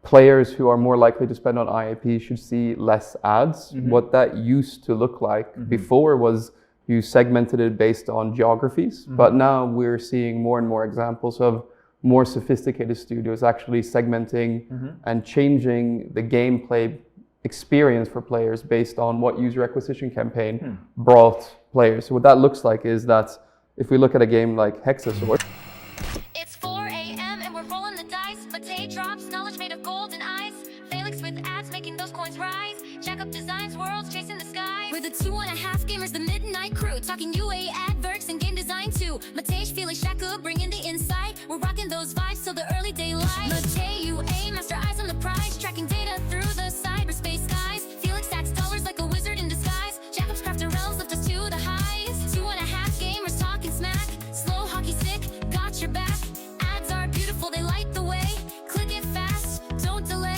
players who are more likely to spend on IAP should see less ads. What that used to look like before was you segmented it based on geographies, but now we're seeing more and more examples of more sophisticated studios actually segmenting and changing the gameplay experience for players based on what user acquisition campaign brought players. So what that looks like is that if we look at a game like Hexasaur, It's 4 a.m. and we're rolling the dice. Mate drops knowledge made of gold and ice. Felix with ads making those coins rise. Jack up designs, worlds chasing the sky. We're the 2.5 gamers, the midnight crew. Talking UA adverts and game design too. Mate, Felix, Shaka bringing the insight. We're rocking those vibes till the early daylight. Mate, UA, master eyes on the prize. Tracking data through the cyberspace skies. Felix stacks dollars like a wizard in disguise. Jackup's crafting realms lift us to the highs. 2.5 gamers talking smack. Slow hockey stick, got your back. Ads are beautiful, they light the way. Click it fast, don't delay.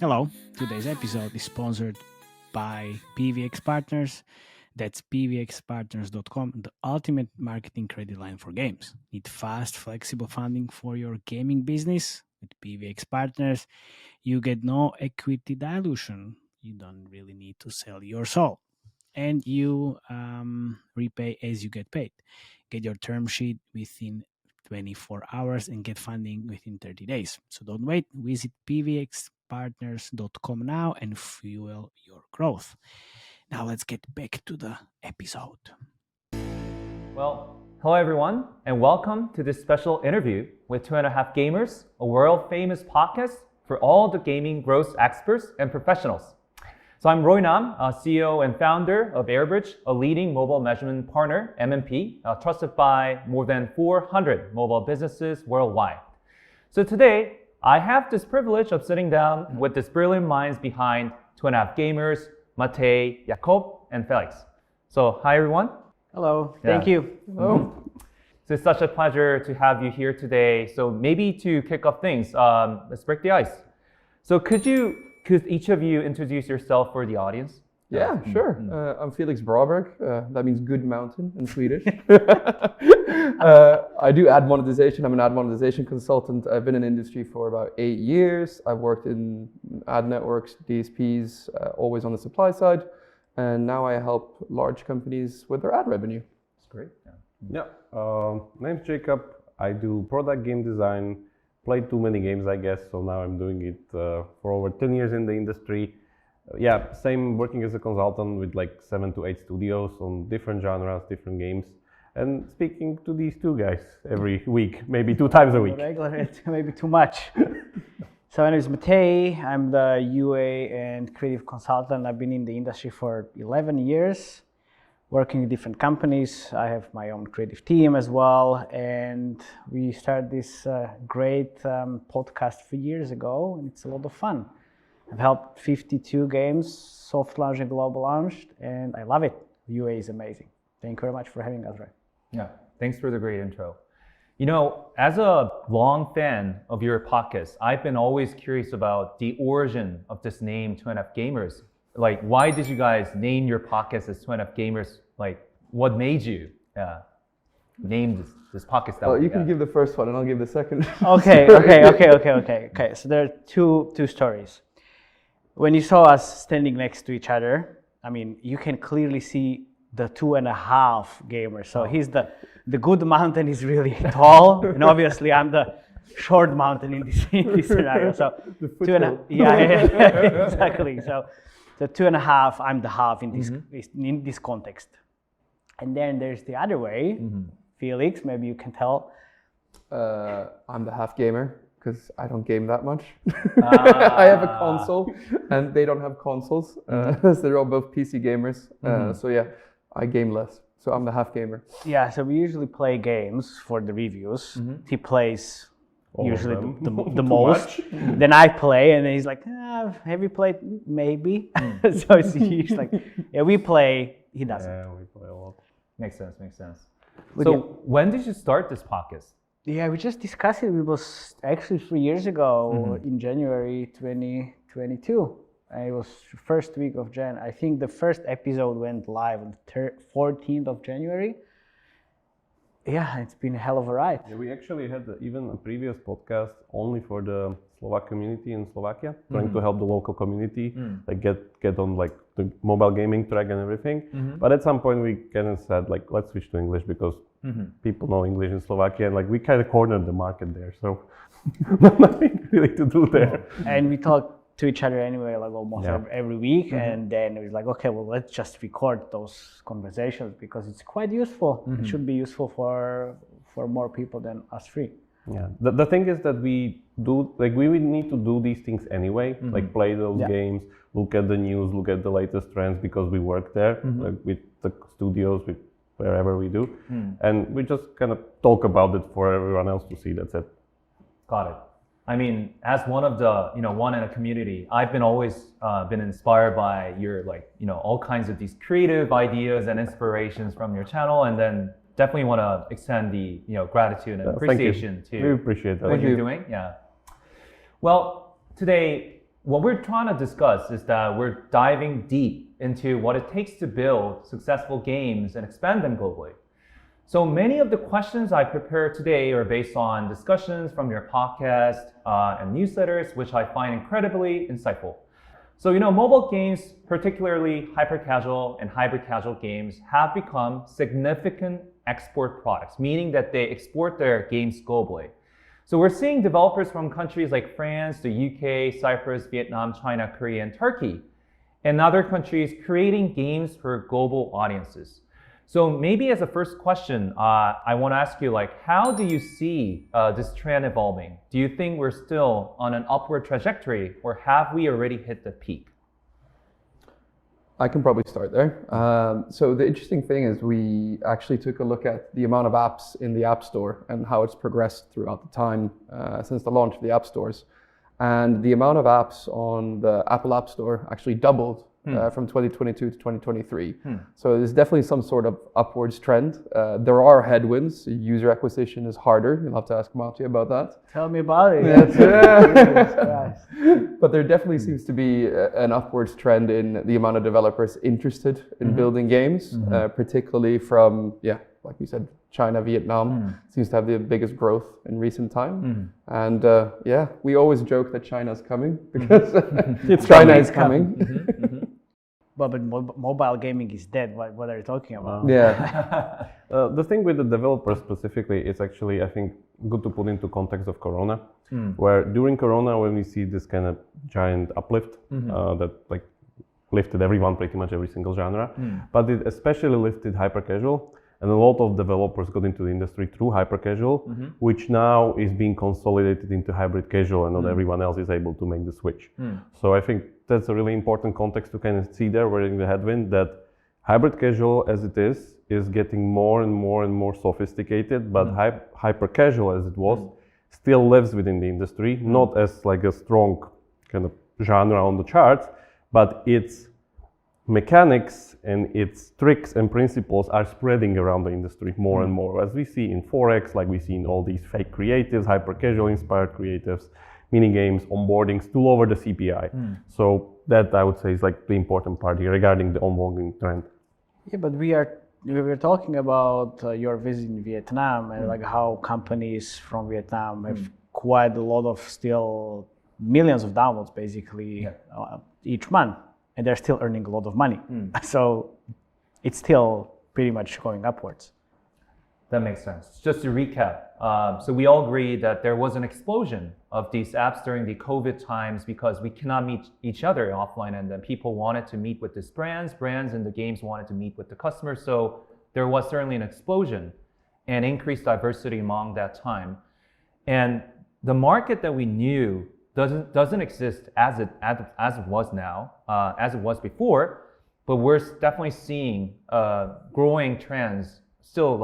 Hello, today's episode is sponsored by PVX Partners. That's pvxpartners.com, the ultimate marketing credit line for games. Need fast, flexible funding for your gaming business? With PVX Partners, you get no equity dilution. You don't really need to sell your soul. And you repay as you get paid. Get your term sheet within 24 hours and get funding within 30 days. So don't wait. Visit pvxpartners.com now and fuel your growth. Now let's get back to the episode. Well, hello everyone, and welcome to this special interview with 2.5 Gamers, a world-famous podcast for all the gaming growth experts and professionals. So I'm Roy Nam, CEO and founder of Airbridge, a leading mobile measurement partner, MMP, trusted by more than 400 mobile businesses worldwide. So today, I have this privilege of sitting down with these brilliant minds behind 2.5 Gamers, Mate, Jakob, and Felix. So, hi everyone. Hello, thank you. So it's such a pleasure to have you here today. So maybe to kick off things, let's break the ice. So could each of you introduce yourself for the audience? yeah, sure. I'm Felix Braberg. That means good mountain in Swedish. I do ad monetization. I'm an ad monetization consultant. I've been in industry for about 8 years. I've worked in ad networks, DSPs, always on the supply side. And now I help large companies with their ad revenue. That's great. Name's Jacob. I do product game design. Played too many games, I guess. So now I'm doing it for over 10 years in the industry. Same working as a consultant with like 7 to 8 studios on different genres, different games. And speaking to these two guys every week, maybe 2 times a week. Regular, it's maybe too much. So my name is Mate. I'm the UA and creative consultant. I've been in the industry for 11 years, working in different companies. I have my own creative team as well. And we started this great podcast 3 years ago, and it's a lot of fun. I've helped 52 games, soft launch and global launched, and I love it. UA is amazing. Thank you very much for having us, Ray. Yeah, thanks for the great intro. You know, as a long fan of your podcast, I've been always curious about the origin of this name, 2.5 Gamers. Like, why did you guys name your podcast as 2.5 Gamers? Like, what made you name this podcast that way? You can give the first one and I'll give the second. Okay. So there are two stories. When you saw us standing next to each other, I mean, you can clearly see the 2.5 gamers. So he's the good mountain is really tall, and obviously I'm the short mountain in this scenario. So The 2.5, yeah, exactly. So 2.5, I'm the half in this context. And then there's the other way. Felix, maybe you can tell. I'm the half gamer because I don't game that much. I have a console and they don't have consoles. So they're all both PC gamers. So yeah, I game less. So I'm the half gamer. Yeah, so we usually play games for the reviews. He plays usually the most. Then I play and then he's like, have you played? Maybe. So he's like, yeah, we play, he doesn't. Yeah, we play a lot. Makes sense. But So yeah. when did you start this podcast? Yeah, we just discussed it. It was actually 3 years ago in January 2022. and it was first week of Jan. I think the first episode went live on 14th of January. Yeah, it's been a hell of a ride. Yeah, we actually had even a previous podcast only for the Slovak community in Slovakia, trying to help the local community, like get on like the mobile gaming track and everything. But at some point we kind of said like, let's switch to English because people know English in Slovakia, and like we kind of cornered the market there. So nothing really to do there. And we talk to each other anyway, like almost every week. And then it was like, okay, well, let's just record those conversations because it's quite useful. It should be useful for more people than us three. Yeah, the thing is that we would need to do these things anyway, like play those games, look at the news, look at the latest trends because we work there, like with the studios, with wherever we do. And we just kind of talk about it for everyone else to see, that's it. Got it. I mean, as one of the, one in a community, I've been always been inspired by your all kinds of these creative ideas and inspirations from your channel, and then definitely want to extend the, gratitude and appreciation to we appreciate that. what you're doing. Yeah. Well, today, what we're trying to discuss is that we're diving deep into what it takes to build successful games and expand them globally. So many of the questions I prepared today are based on discussions from your podcast and newsletters, which I find incredibly insightful. So, mobile games, particularly hyper-casual and hybrid-casual games, have become significant export products, meaning that they export their games globally. So we're seeing developers from countries like France, the UK, Cyprus, Vietnam, China, Korea, and Turkey, and other countries creating games for global audiences. So maybe as a first question, I want to ask you, how do you see this trend evolving? Do you think we're still on an upward trajectory, or have we already hit the peak? I can probably start there. So the interesting thing is we actually took a look at the amount of apps in the App Store and how it's progressed throughout the time since the launch of the App Stores. And the amount of apps on the Apple App Store actually doubled from 2022 to 2023. So there's definitely some sort of upwards trend. There are headwinds. User acquisition is harder. You'll have to ask Mati about that. Tell me about it. But there definitely seems to be an upwards trend in the amount of developers interested in building games, particularly from, like you said, China, Vietnam seems to have the biggest growth in recent time. And we always joke that China's coming because China is coming. But mobile gaming is dead. What are you talking about? Yeah. The thing with the developers specifically, it's actually, I think, good to put into context of Corona, where during Corona, when we see this kind of giant uplift that lifted everyone, pretty much every single genre, but it especially lifted hyper-casual. And a lot of developers got into the industry through hyper-casual, which now is being consolidated into hybrid casual, and not everyone else is able to make the switch. So I think that's a really important context to kind of see there, we're in the headwind, that hybrid casual as it is getting more and more and more sophisticated, but hyper-casual as it was still lives within the industry, not as like a strong kind of genre on the charts, but its mechanics and its tricks and principles are spreading around the industry more and more, as we see in Forex, like we see in all these fake creatives, hyper-casual inspired creatives, mini games, onboardings to lower the CPI. So that I would say is like the important part here regarding the onboarding trend. Yeah, but we were talking about your visit in Vietnam and like how companies from Vietnam have quite a lot of still millions of downloads basically each month. And they're still earning a lot of money. So it's still pretty much going upwards. That makes sense. Just to recap, so we all agree that there was an explosion of these apps during the COVID times because we cannot meet each other offline, and then people wanted to meet with these brands in the games wanted to meet with the customers. So there was certainly an explosion and increased diversity among that time. And the market that we knew doesn't exist as it was now, as it was before, but we're definitely seeing growing trends, still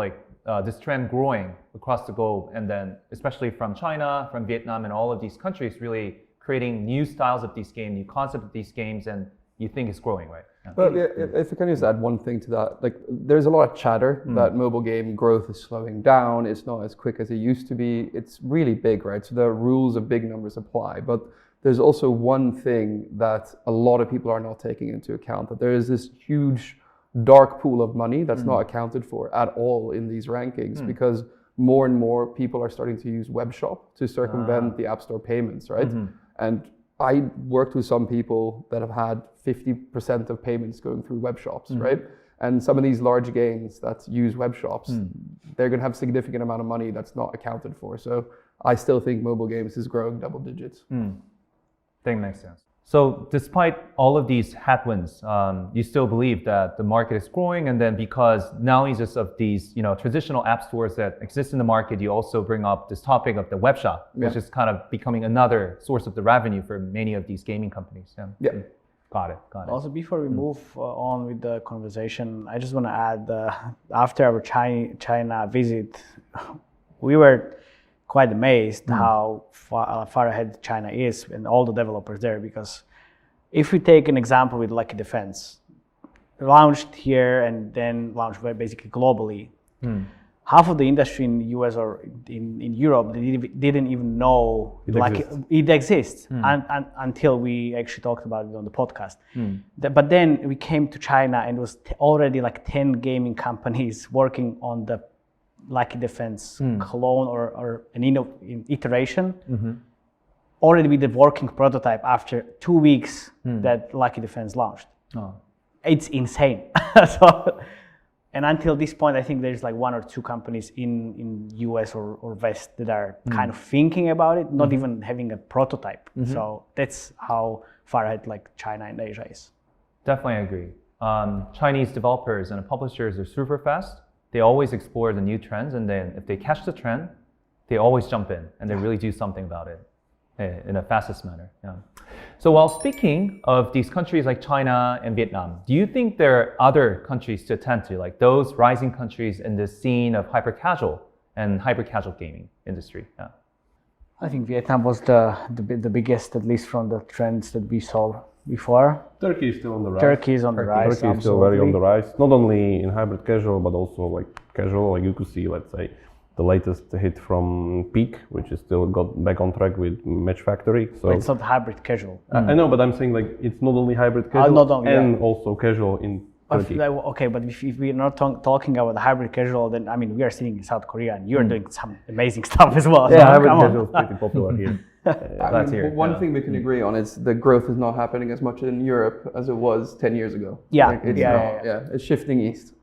this trend growing across the globe, and then especially from China, from Vietnam, and all of these countries really creating new styles of these games, new concepts of these games, and you think it's growing, right? Well, if I can just add one thing to that, there's a lot of chatter that mobile game growth is slowing down. It's not as quick as it used to be. It's really big, right? So the rules of big numbers apply. But there's also one thing that a lot of people are not taking into account, that there is this huge dark pool of money that's not accounted for at all in these rankings, because more and more people are starting to use web shop to circumvent the App Store payments, right? And I worked with some people that have had 50% of payments going through web shops, right? And some of these large games that use web shops, they're going to have significant amount of money that's not accounted for. So I still think mobile games is growing double digits. That makes sense. So despite all of these headwinds, you still believe that the market is growing, and then because now it's just of these traditional app stores that exist in the market, you also bring up this topic of the web shop, which is kind of becoming another source of the revenue for many of these gaming companies. Yeah. Got it. Also, before we move on with the conversation, I just want to add, after our China visit, we were quite amazed how far ahead China is and all the developers there. Because if we take an example with Lucky Defense, launched here and then launched basically globally, half of the industry in the US or in Europe, they didn't even know it exists until we actually talked about it on the podcast. But then we came to China and it was already like 10 gaming companies working on the Lucky Defense clone or an iteration, already with the working prototype after 2 weeks that Lucky Defense launched. It's insane. And until this point, I think there's like 1 or 2 companies in US or West that are kind of thinking about it, not even having a prototype. So that's how far ahead like China and Asia is. Definitely agree. Chinese developers and publishers are super fast. They always explore the new trends, and then if they catch the trend, they always jump in and they really do something about it in a fastest manner. Yeah. So while speaking of these countries like China and Vietnam, do you think there are other countries to attend to, like those rising countries in the scene of hyper-casual and hyper-casual gaming industry? Yeah. I think Vietnam was the biggest, at least from the trends that we saw before. Turkey is still on the rise. Turkey is on the rise. Turkey is still very on the rise, not only in hybrid casual, but also like casual. Like you could see, let's say, the latest hit from Peak, which is still got back on track with Match Factory. So but it's not hybrid casual. I know, but I'm saying like it's not only hybrid casual and also casual in Turkey. Okay, but if we're not talking about the hybrid casual, then I mean we are sitting in South Korea and you're doing some amazing stuff as well. Yeah, so hybrid casual is pretty popular here. One thing we can agree on is the growth is not happening as much in Europe as it was 10 years ago. It's shifting east.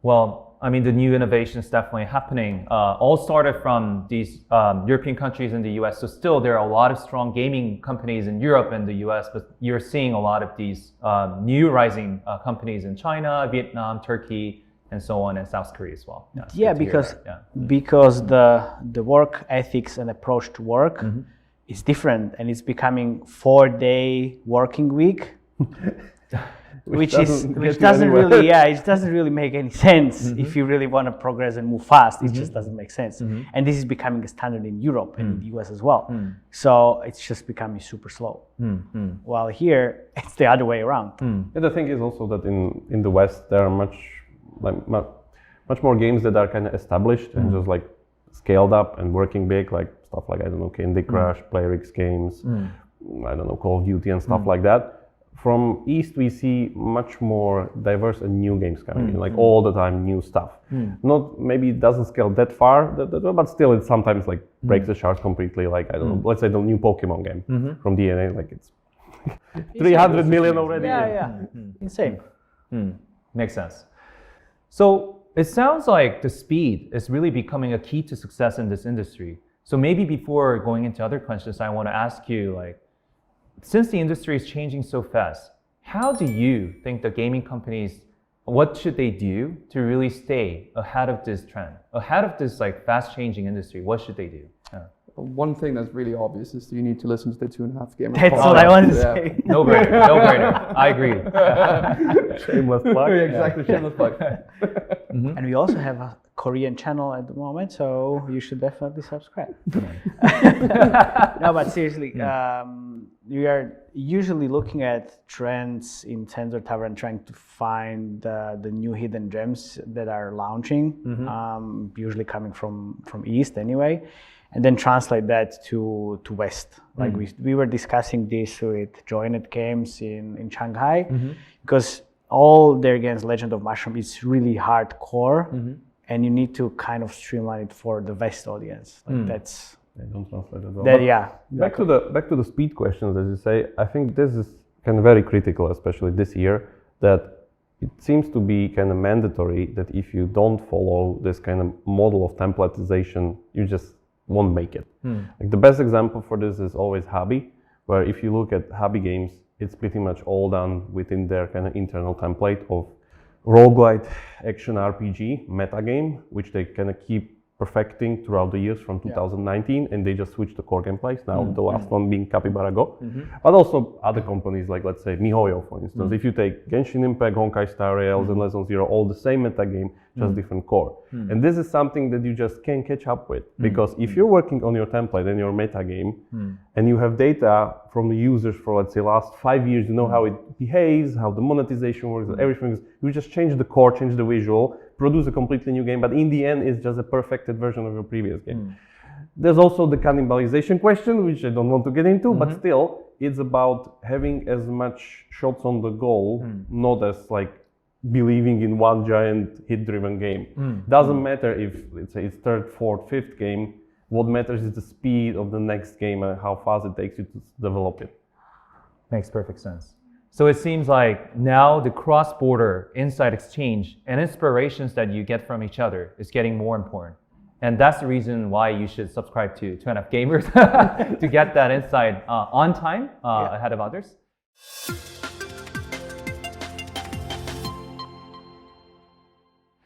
Well, I mean, the new innovation is definitely happening. All started from these European countries and the US. So still, there are a lot of strong gaming companies in Europe and the US, but you're seeing a lot of these new rising companies in China, Vietnam, Turkey, and so on, and South Korea as well. Because the work ethics and approach to work is different, and it's becoming 4-day working week. Which doesn't really make any sense if you really want to progress and move fast. It just doesn't make sense. And this is becoming a standard in Europe and in the US as well. So it's just becoming super slow. While here, it's the other way around. And the thing is also that in the West, there are much more games that are kind of established and just like scaled up and working big, like stuff like, I don't know, Candy Crush, Playrix games, I don't know, Call of Duty and stuff like that. From East, we see much more diverse and new games coming in, like all the time new stuff. Not maybe it doesn't scale that far, but still it sometimes like breaks the charts completely. Like I don't know, let's say the new Pokemon game from DNA, like it's 300 million already. Insane. Makes sense. So it sounds like the speed is really becoming a key to success in this industry. So maybe before going into other questions, I want to ask you, like, since the industry is changing so fast, how do you think the gaming companies, what should they do to really stay ahead of this trend, ahead of this like fast changing industry? What should they do? One thing that's really obvious is you need to listen to the 2.5 Gamers. That's what I wanted to say. No brainer. I agree. Shameless plug. Exactly, shameless plug. And we also have a Korean channel at the moment, so you should definitely subscribe. No, but seriously, we are usually looking at trends in Sensor Tower and trying to find the new hidden gems that are launching, usually coming from East anyway. and then translate that to West. Like we were discussing this with Joinet Games in Shanghai, because all their games, Legend of Mushroom, is really hardcore, and you need to kind of streamline it for the West audience. Like that's They don't translate as well. that, yeah. Back to the speed questions, as you say, I think this is kind of very critical, especially this year, that it seems to be kind of mandatory that if you don't follow this kind of model of templatization, you just won't make it. Like the best example for this is always Hobby, where if you look at Hobby games, it's pretty much all done within their kind of internal template of roguelite action RPG meta game, which they kind of keep perfecting throughout the years from 2019, and they just switched the core gameplays. Now the last one being Capybara Go, but also other companies like, let's say, MiHoYo, for instance. If you take Genshin Impact, Honkai Star Rail, Zen Legends Zero, all the same meta game, just different core. And this is something that you just can't catch up with, because if you're working on your template and your meta game, and you have data from the users for, let's say, last 5 years, you know how it behaves, how the monetization works, everything is, you just change the core, change the visual, produce a completely new game, but in the end, it's just a perfected version of your previous game. There's also the cannibalization question, which I don't want to get into, but still, it's about having as much shots on the goal, not as like believing in one giant hit-driven game. Doesn't matter if, let's say, it's third, fourth, fifth game. What matters is the speed of the next game and how fast it takes you to develop it. Makes perfect sense. So it seems like now the cross-border insight exchange and inspirations that you get from each other is getting more important. And that's the reason why you should subscribe to 2.5 Gamers to get that insight on time ahead of others.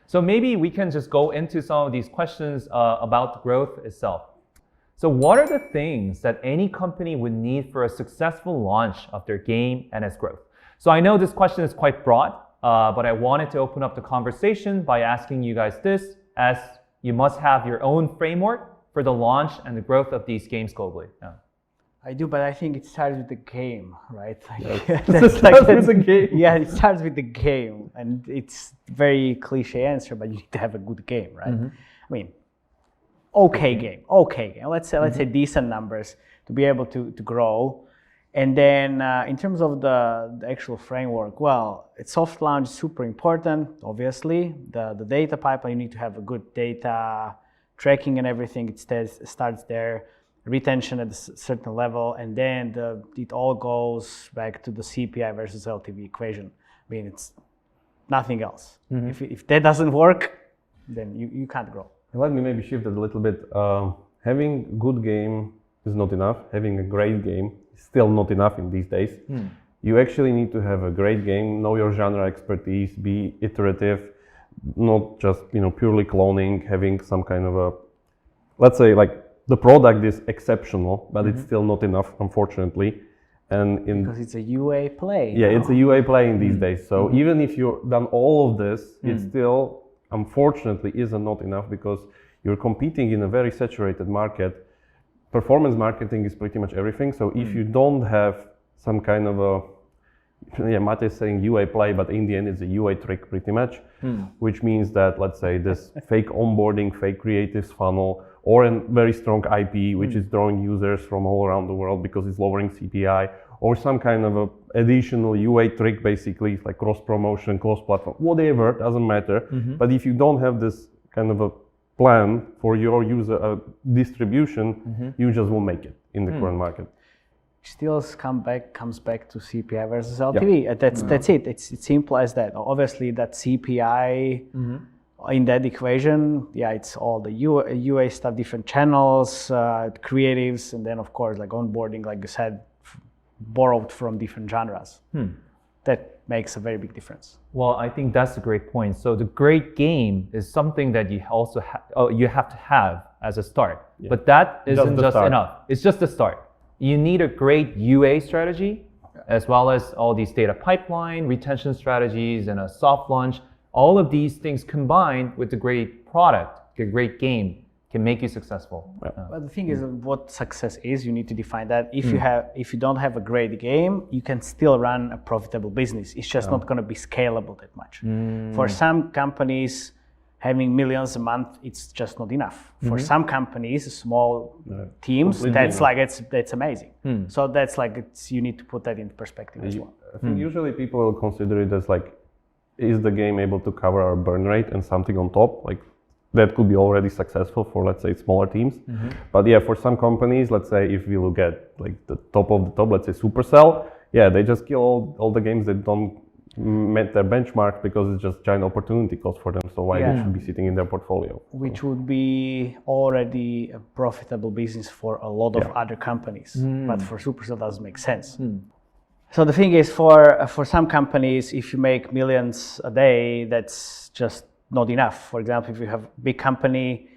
So maybe we can just go into some of these questions about growth itself. So what are the things that any company would need for a successful launch of their game and its growth? So I know this question is quite broad, but I wanted to open up the conversation by asking you guys this, as you must have your own framework for the launch and the growth of these games globally. Yeah. I do, but I think it starts with the game, right? Like, It starts with the game. Yeah, it starts with the game, and it's very cliche answer, but you need to have a good game, right? I mean, okay game. Let's say decent numbers to be able to grow, and then in terms of the actual framework, well, it's soft launch is super important. Obviously, the data pipeline, you need to have a good data tracking and everything. It starts there. Retention at a certain level, and then it all goes back to the CPI versus LTV equation. I mean, it's nothing else. If that doesn't work, then you can't grow. Let me maybe shift it a little bit. Having a good game is not enough. Having a great game is still not enough in these days. You actually need to have a great game, know your genre expertise, be iterative, not just purely cloning, having some kind of a, let's say, like, the product is exceptional, but it's still not enough, unfortunately. And because it's a UA play. Yeah, it's a UA play in these days. So even if you've done all of this, it still, unfortunately, is not enough, because you're competing in a very saturated market. Performance marketing is pretty much everything. So if you don't have some kind of a, Mate is saying UA play, but in the end it's a UA trick pretty much, which means that, let's say, this fake onboarding, fake creatives funnel, or a very strong IP, which is drawing users from all around the world because it's lowering CPI, or some kind of a additional UA trick, basically, like cross promotion, cross platform, whatever, doesn't matter. But if you don't have this kind of a plan for your user distribution, you just won't make it in the current market. Still comes back to CPI versus LTV. That's it. It's simple as that. Obviously, that CPI in that equation, it's all the UA stuff, different channels, creatives, and then of course, like onboarding, like you said, borrowed from different genres. That makes a very big difference. Well, I think that's a great point. So the great game is something that you also you have to have as a start, but that isn't just enough. It's just the start. You need a great UA strategy, as well as all these data pipeline, retention strategies, and a soft launch. All of these things combined with a great product, a great game, can make you successful. But the thing is, what success is, you need to define that. If you don't have a great game, you can still run a profitable business. It's just not going to be scalable that much. For some companies, having millions a month, it's just not enough. For some companies, small teams, that's amazing. So that's like, you need to put that into perspective as well. I think usually people will consider it as like, is the game able to cover our burn rate and something on top? Like that could be already successful for, let's say, smaller teams. But yeah, for some companies, let's say if we look at like the top of the top, let's say Supercell, yeah, they just kill all the games that don't met their benchmark because it's just giant opportunity cost for them. So why they should be sitting in their portfolio? Which would be already a profitable business for a lot of other companies, but for Supercell it doesn't make sense. So the thing is, for some companies, if you make millions a day, that's just not enough. For example, if you have a big company,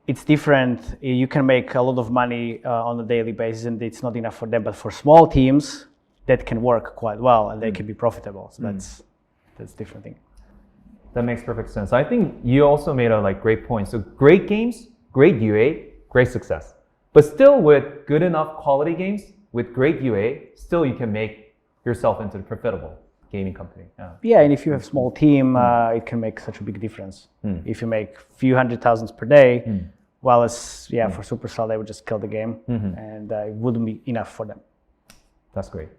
it's different. You can make a lot of money on a daily basis, and it's not enough for them. But for small teams, that can work quite well, and they can be profitable. So that's a different thing. That makes perfect sense. I think you also made a great point. So great games, great UA, great success. But still, with good enough quality games, with great UA, still you can make yourself into a profitable gaming company. Yeah, and if you have a small team, it can make such a big difference. If you make a few hundred thousands per day, well, for Supercell, they would just kill the game, and it wouldn't be enough for them. That's great.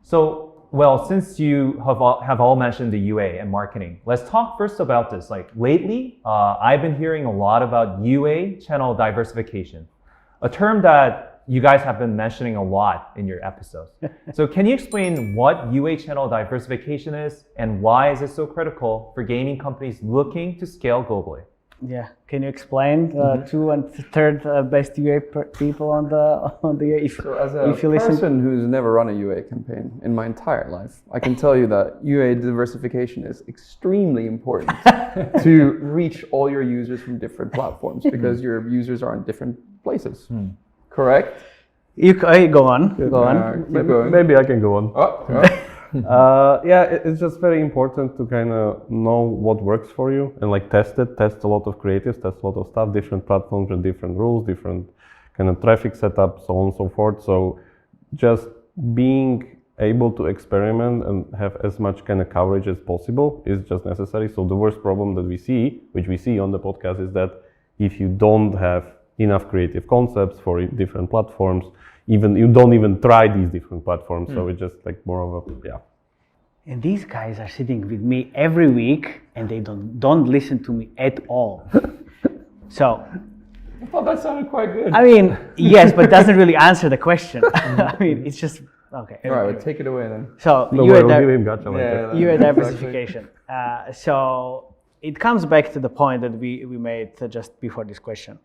So, well, since you have all mentioned the UA and marketing, let's talk first about this. Like lately, I've been hearing a lot about UA channel diversification, a term that you guys have been mentioning a lot in your episodes. So can you explain what UA channel diversification is and why is it so critical for gaming companies looking to scale globally? Yeah, can you explain 2 and 3rd best UA people on the So as a person who's never run a UA campaign in my entire life, I can tell you that UA diversification is extremely important to reach all your users from different platforms because your users are in different places. Correct? You go on. Go on. Maybe I can go on. Oh. It's just very important to kind of know what works for you and like test a lot of creatives, test a lot of stuff, different platforms and different rules, different kind of traffic setup, so on and so forth. So just being able to experiment and have as much kind of coverage as possible is just necessary. So the worst problem that we see, which we see on the podcast, is that if you don't have enough creative concepts for different platforms, you don't even try these different platforms. So it's just like more of a, And these guys are sitting with me every week and they don't listen to me at all. So I thought that sounded quite good. I mean, yes, but it doesn't really answer the question. I mean, it's just, okay. All right, well, take it away then. So we'll give him gotcha later. UA diversification. So it comes back to the point that we made just before this question.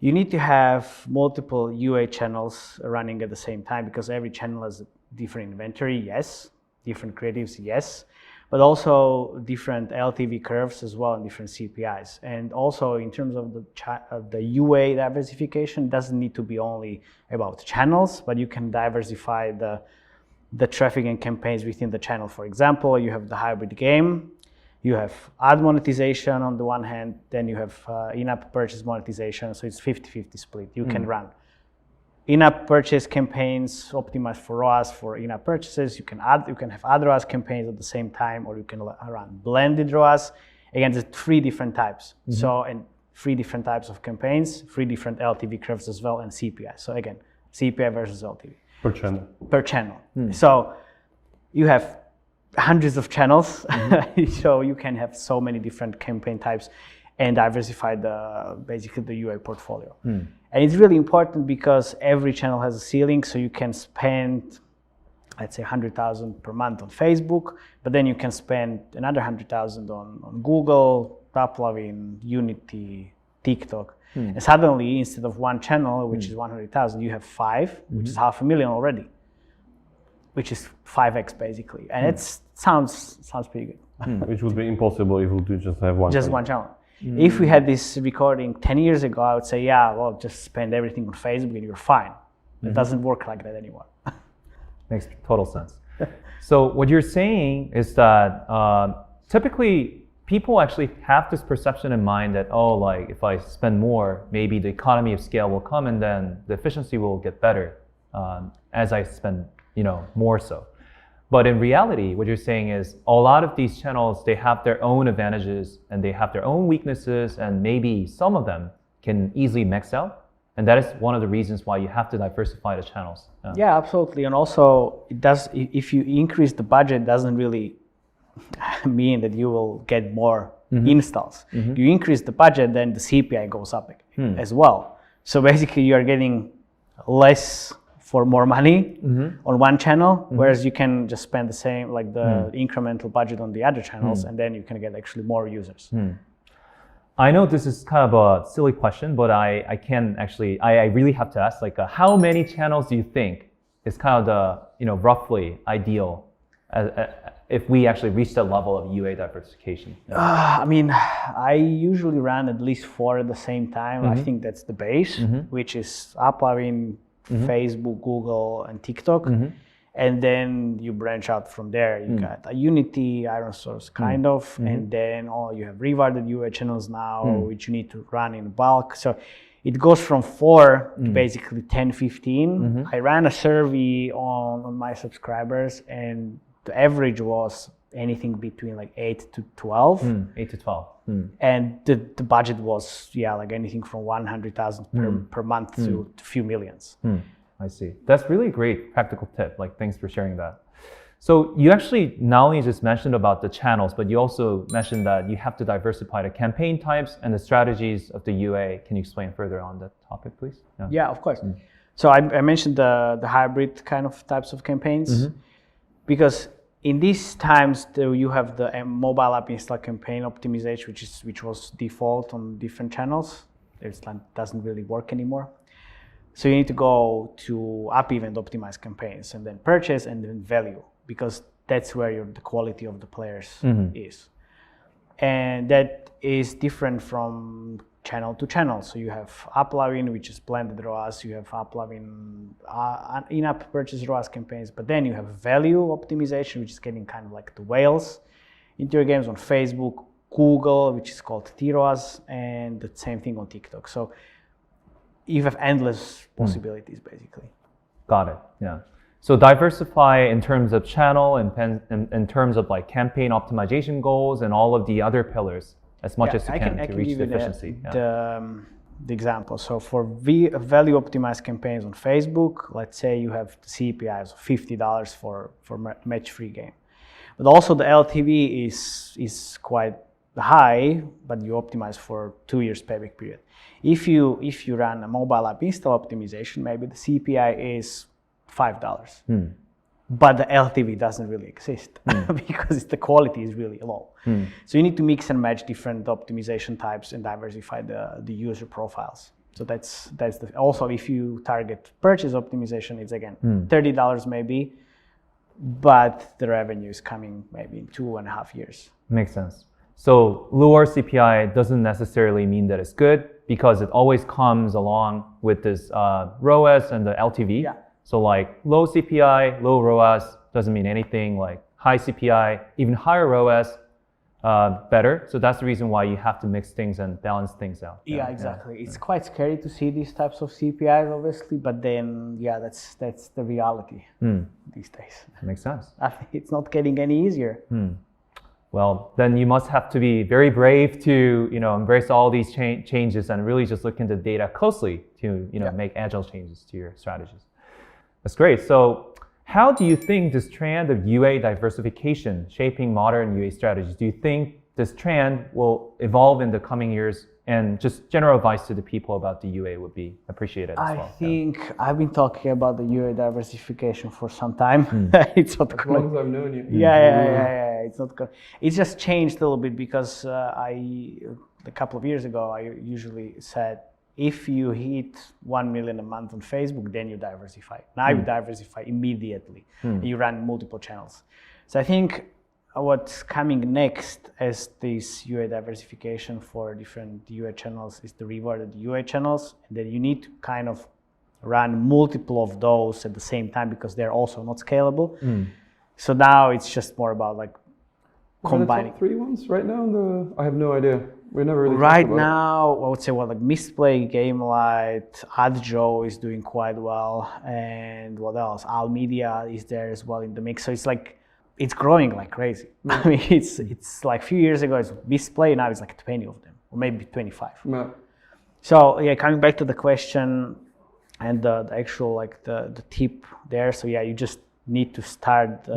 You need to have multiple UA channels running at the same time because every channel has a different inventory, yes, different creatives, yes, but also different LTV curves as well and different CPIs. And also in terms of the UA diversification, it doesn't need to be only about channels, but you can diversify the traffic and campaigns within the channel. For example, you have the hybrid game. You have ad monetization on the one hand, then you have in-app purchase monetization, so it's 50-50 split. You can run in-app purchase campaigns optimized for ROAS for in-app purchases. You can have ad ROAS campaigns at the same time, or you can run blended ROAS. Again, there's 3 different types. So, and 3 different types of campaigns, 3 different LTV curves as well, and CPI. So again, CPI versus LTV. Per channel. So you have hundreds of channels, so you can have so many different campaign types and diversify basically the UA portfolio. And it's really important because every channel has a ceiling, so you can spend, let's say, 100,000 per month on Facebook, but then you can spend another 100,000 on Google, Taplavin, Unity, TikTok. And suddenly, instead of 1 channel, which is 100,000, you have 5, which is 500,000 already, which is 5x basically, and it sounds pretty good. Which would be impossible if we just have one. Just one channel. If we had this recording 10 years ago, I would say, yeah, well, just spend everything on Facebook and you're fine. It doesn't work like that anymore. Makes total sense. So what you're saying is that typically people actually have this perception in mind that, oh, like if I spend more, maybe the economy of scale will come and then the efficiency will get better as I spend more so. But in reality, what you're saying is a lot of these channels, they have their own advantages and they have their own weaknesses, and maybe some of them can easily max out. And that is one of the reasons why you have to diversify the channels. Yeah, absolutely. And also, it does. If you increase the budget, doesn't really mean that you will get more installs. You increase the budget, then the CPI goes up as well. So basically, you are getting less for more money on one channel, whereas you can just spend the same, like the incremental budget on the other channels, and then you can get actually more users. I know this is kind of a silly question, but I can actually, I really have to ask, like, how many channels do you think is kind of the, roughly ideal if we actually reach that level of UA diversification? I mean, I usually run at least 4 at the same time. I think that's the base, which is uploading Facebook, Google, and TikTok. And then you branch out from there. You got a Unity, Iron Source, kind of, and then you have rewarded UA channels now, which you need to run in bulk. So it goes from 4 to basically 10, 15. I ran a survey on my subscribers, and the average was anything between like 8 to 12. 8 to 12. And the budget was, like anything from 100,000 per month to a few millions. I see. That's really a great practical tip. Like, thanks for sharing that. So you actually not only just mentioned about the channels, but you also mentioned that you have to diversify the campaign types and the strategies of the UA. Can you explain further on that topic, please? Yeah, of course. So I mentioned the hybrid kind of types of campaigns, because in these times you have the mobile app install campaign optimization, which was default on different channels. It doesn't really work anymore. So you need to go to app event optimized campaigns, and then purchase, and then value, because that's where the quality of the players is. And that is different from channel to channel. So you have uploading, which is blended ROAS. You have uploading in-app purchase ROAS campaigns, but then you have value optimization, which is getting kind of like the whales into your games on Facebook, Google, which is called TROAS, and the same thing on TikTok. So you have endless possibilities, basically. Got it. Yeah. So diversify in terms of channel and in terms of like campaign optimization goals and all of the other pillars as much as you can to reach the efficiency. The example. So for value optimized campaigns on Facebook, let's say you have the CPIs of $50 for match-free game, but also the LTV is quite high, but you optimize for 2 years payback period. If you run a mobile app install optimization, maybe the CPI is $5, but the LTV doesn't really exist because the quality is really low. So you need to mix and match different optimization types and diversify the user profiles. So that's also, if you target purchase optimization, it's again $30 maybe, but the revenue is coming maybe in 2.5 years. Makes sense. So lower CPI doesn't necessarily mean that it's good, because it always comes along with this ROAS and the LTV. Yeah. So like low CPI, low ROAS doesn't mean anything. Like high CPI, even higher ROAS, better. So that's the reason why you have to mix things and balance things out. Yeah, exactly. It's quite scary to see these types of CPIs, obviously, but then that's the reality these days. Makes sense. I think it's not getting any easier. Well, then you must have to be very brave to embrace all these changes and really just look into data closely to make agile changes to your strategies. That's great. So how do you think this trend of UA diversification shaping modern UA strategies? Do you think this trend will evolve in the coming years? And just general advice to the people about the UA would be appreciated as well. I think I've been talking about the UA diversification for some time. It's not As long as I've known you. Yeah. It's not good. It's just changed a little bit, because a couple of years ago, I usually said, if you hit 1 million a month on Facebook, then you diversify. Now you diversify immediately. You run multiple channels. So I think what's coming next as this UA diversification for different UA channels is the rewarded UA channels. And then you need to kind of run multiple of those at the same time, because they're also not scalable. So now it's just more about like combining. Are the top 3 ones right now? I have no idea. We never really right talked about now, I would say like Misplay, GameLight, AdJoe is doing quite well, and what else? All Media is there as well in the mix. So it's like it's growing like crazy. I mean, it's like a few years ago it's display, now it's like 20 of them, or maybe 25. Yeah. So yeah, coming back to the question and the actual like the tip there. So yeah, you just need to start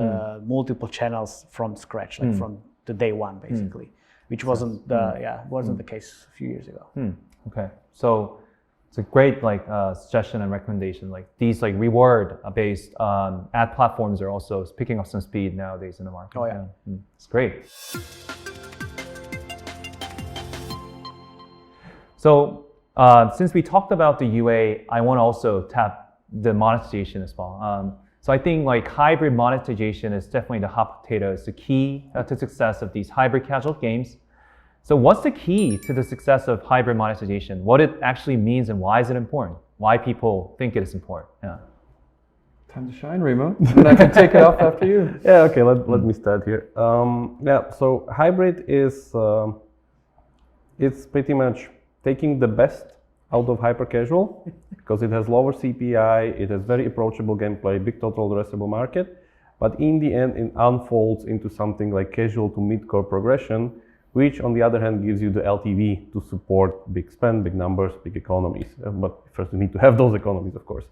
multiple channels from scratch, like from the day one, basically, which wasn't the case a few years ago. Okay, so it's a great like suggestion and recommendation. Like these like reward based ad platforms are also picking up some speed nowadays in the market. Oh yeah. It's great. So since we talked about the UA, I want to also tap the monetization as well. So I think like hybrid monetization is definitely the hot potato. It's the key to success of these hybrid casual games. So what's the key to the success of hybrid monetization? What it actually means and why is it important? Why people think it is important? Yeah. Time to shine, Remo. And I can take it off after you. Yeah, okay, let me start here. So hybrid is, it's pretty much taking the best out of hyper casual because it has lower CPI, it has very approachable gameplay, big total addressable market, but in the end it unfolds into something like casual to mid-core progression, which on the other hand gives you the LTV to support big spend, big numbers, big economies. But first you need to have those economies, of course.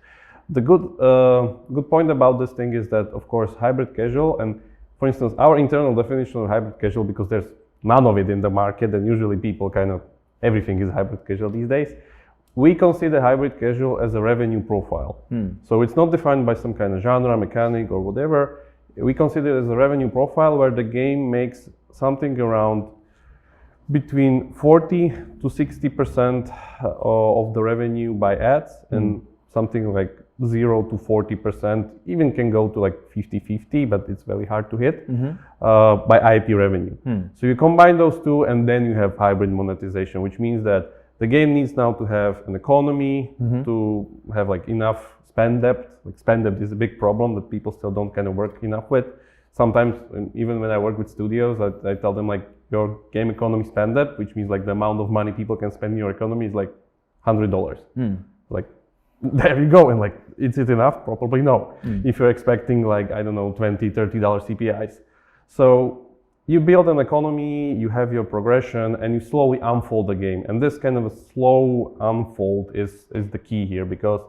The good point about this thing is that, of course, hybrid casual, and for instance, our internal definition of hybrid casual, because there's none of it in the market, and usually people kind of, everything is hybrid casual these days. We consider hybrid casual as a revenue profile. So it's not defined by some kind of genre, mechanic, or whatever. We consider it as a revenue profile where the game makes something around between 40 to 60% of the revenue by ads, and something like 0 to 40%, even can go to like 50-50, but it's very hard to hit, by IP revenue. So you combine those two and then you have hybrid monetization, which means that the game needs now to have an economy, to have like enough spend depth. Like spend depth is a big problem that people still don't kind of work enough with. Sometimes, even when I work with studios, I tell them like your game economy spend depth, which means like the amount of money people can spend in your economy is like $100. Like, there you go. And like, is it enough? Probably no. If you're expecting like, I don't know, $20, $30 CPIs. So you build an economy, you have your progression, and you slowly unfold the game. And this kind of a slow unfold is the key here, because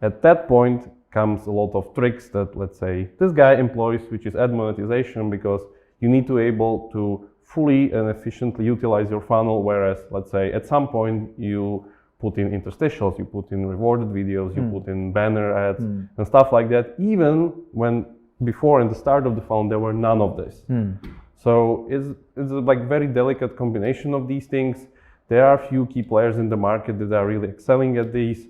at that point comes a lot of tricks that, let's say, this guy employs, which is ad monetization, because you need to be able to fully and efficiently utilize your funnel, whereas, let's say, at some point you put in interstitials, you put in rewarded videos, you put in banner ads and stuff like that, even when before in the start of the funnel there were none of this. So it's a like very delicate combination of these things. There are a few key players in the market that are really excelling at these.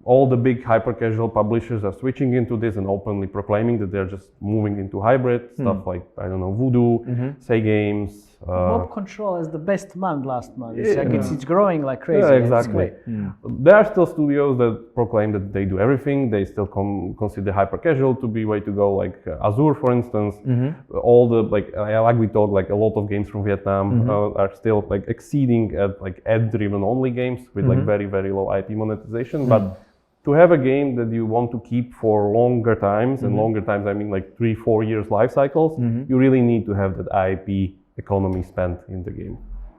All the big hyper casual publishers are switching into this and openly proclaiming that they're just moving into hybrid stuff like, I don't know, Voodoo, Say Games. Mob Control is the best month last month. It's growing like crazy. Yeah, exactly. There are still studios that proclaim that they do everything. They still consider hyper casual to be way to go, like Azure, for instance. All the like we talked, like a lot of games from Vietnam are still like exceeding at like ad-driven only games with like very, very low IP monetization. But to have a game that you want to keep for longer times, and longer times I mean like 3-4 years life cycles, you really need to have that IP economy spent in the game.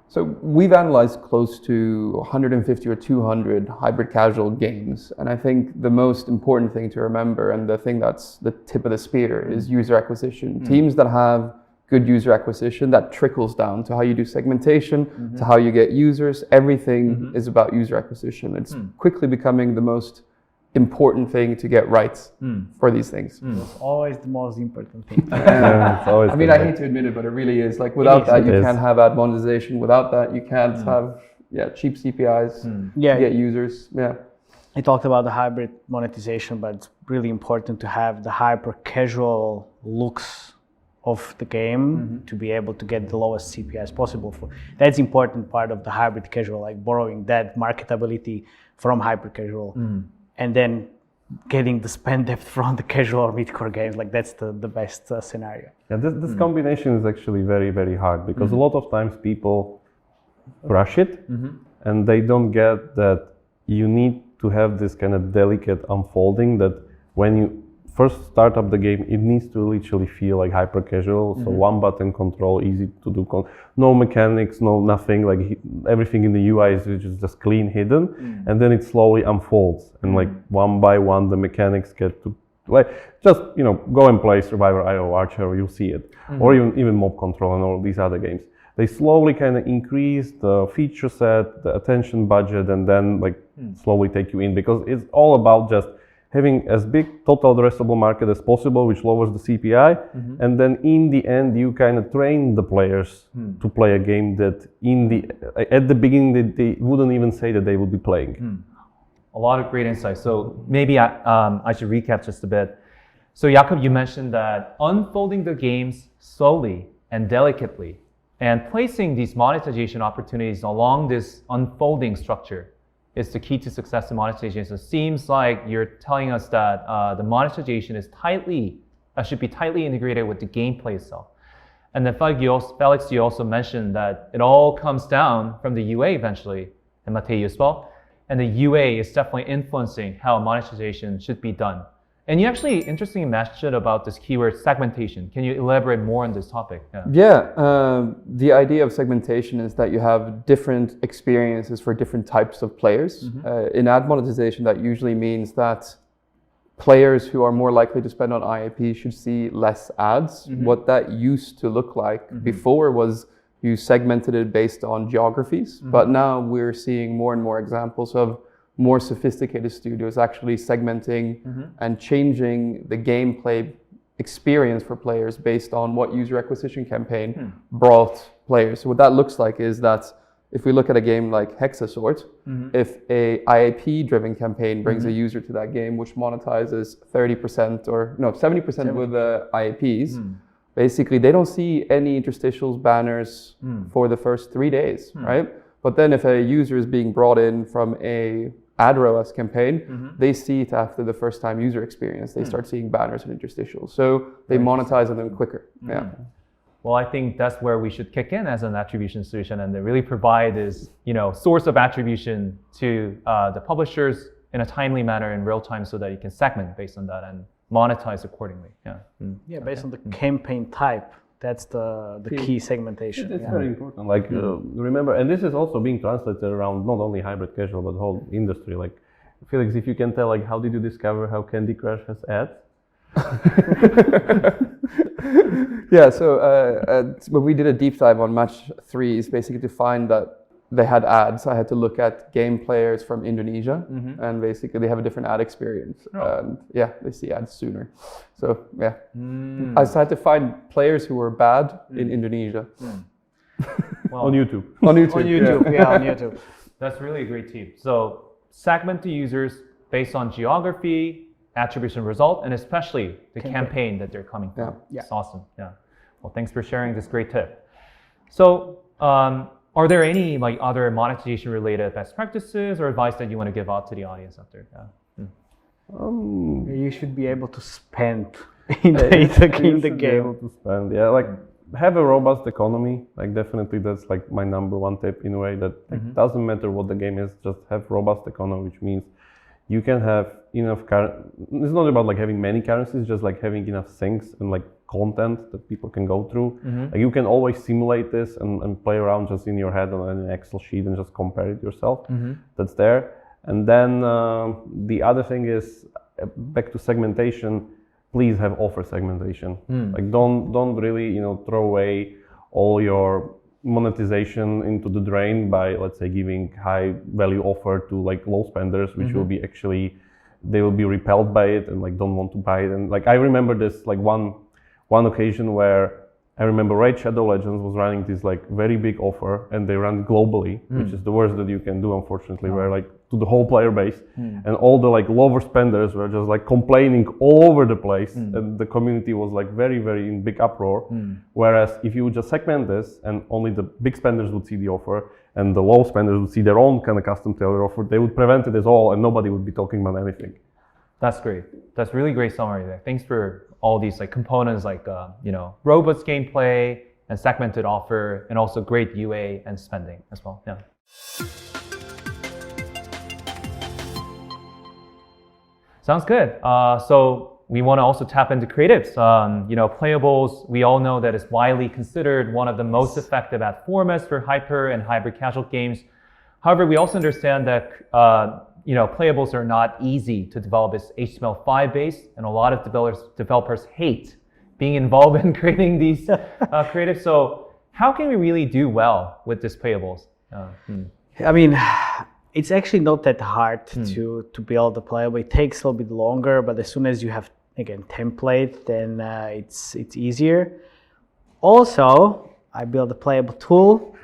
So we've analyzed close to 150 or 200 hybrid casual games, and I think the most important thing to remember, and the thing that's the tip of the spear, is user acquisition. Teams that have good user acquisition, that trickles down to how you do segmentation, to how you get users. Everything is about user acquisition. It's quickly becoming the most important thing to get right for these things. It's always the most important thing. It's always I mean, I hate to admit it, but it really is. Like without that, you can't have ad monetization. Without that, you can't have cheap CPIs to get users. I talked about the hybrid monetization, but it's really important to have the hyper casual looks of the game to be able to get the lowest CPIs possible. That's important part of the hybrid casual, like borrowing that marketability from hyper casual. And then getting the spend depth from the casual or mid-core games, like that's the best scenario. Yeah, this combination is actually very, very hard, because a lot of times people rush it and they don't get that you need to have this kind of delicate unfolding, that when you first start up the game, it needs to literally feel like hyper casual. So one button control, easy to do, no mechanics, no nothing. Like everything in the UI is just clean, hidden, and then it slowly unfolds. And like one by one, the mechanics get to like just go and play Survivor IO Archer, you'll see it, or even Mob Control and all these other games. They slowly kind of increase the feature set, the attention budget, and then like slowly take you in, because it's all about just having as big total addressable market as possible, which lowers the CPI, and then in the end you kind of train the players to play a game that at the beginning they wouldn't even say that they would be playing. A lot of great insights. So maybe I should recap just a bit. So Jakub, you mentioned that unfolding the games slowly and delicately and placing these monetization opportunities along this unfolding structure is the key to success in monetization. So it seems like you're telling us that the monetization is should be tightly integrated with the gameplay itself. And then Felix, you also mentioned that it all comes down from the UA eventually, and Matei as well. And the UA is definitely influencing how monetization should be done. And you actually interestingly mentioned about this keyword segmentation. Can you elaborate more on this topic? The idea of segmentation is that you have different experiences for different types of players. In ad monetization, that usually means that players who are more likely to spend on IAP should see less ads. What that used to look like before was you segmented it based on geographies, but now we're seeing more and more examples of more sophisticated studios actually segmenting and changing the gameplay experience for players based on what user acquisition campaign brought players. So what that looks like is that if we look at a game like Hexasort, if a IAP-driven campaign brings a user to that game, which monetizes 30% or no, 70% with the IAPs, basically they don't see any interstitials, banners for the first 3 days, right? But then if a user is being brought in from a ad ROAS campaign, they see it after the first time user experience. They start seeing banners and interstitials. So they monetize on them quicker. Well, I think that's where we should kick in as an attribution solution and really provide this, source of attribution to the publishers in a timely manner in real time so that you can segment based on that and monetize accordingly. Based on the campaign type. That's the key segmentation. It's very important. Like remember, and this is also being translated around not only hybrid casual but the whole industry. Like Felix, if you can tell, like how did you discover how Candy Crush has ads? When we did a deep dive on match 3, is basically to find that they had ads. I had to look at game players from Indonesia, and basically they have a different ad experience. And they see ads sooner. So I had to find players who were bad in Indonesia. Well, on YouTube. On YouTube. That's really a great tip. So segment the users based on geography, attribution result, and especially the campaign that they're coming from. It's awesome. Well, thanks for sharing this great tip. So are there any other monetization related best practices or advice that you want to give out to the audience out there? You should be able to spend in the game. Be able to spend, like have a robust economy. Like definitely that's like my number one tip in a way that doesn't matter what the game is, just have robust economy, which means you can have enough it's not about like having many currencies, just like having enough things and like content that people can go through. Like you can always simulate this and play around just in your head on an Excel sheet and just compare it yourself. That's there. And then the other thing is back to segmentation. Please have offer segmentation. Like don't really throw away all your monetization into the drain by, let's say, giving high value offer to like low spenders, which will be actually, they will be repelled by it and like don't want to buy it. And like I remember this like one occasion where I remember Raid Shadow Legends was running this like very big offer, and they ran globally, which is the worst that you can do, unfortunately, where like to the whole player base, and all the like lower spenders were just like complaining all over the place, and the community was like very, very in big uproar. Whereas if you would just segment this and only the big spenders would see the offer and the low spenders would see their own kind of custom tailored offer, they would prevent it as all, and nobody would be talking about anything. That's great. That's really great summary there. Thanks for all these like components like robust gameplay and segmented offer, and also great UA and spending as well. Sounds good. So we want to also tap into creatives. Playables, we all know that is widely considered one of the most effective ad formats for hyper and hybrid casual games. However, we also understand that playables are not easy to develop as HTML5 based, and a lot of developers hate being involved in creating these creatives. So how can we really do well with these playables? I mean, it's actually not that hard to build a playable. It takes a little bit longer, but as soon as you have, again, template, then it's easier. Also, I built a playable tool,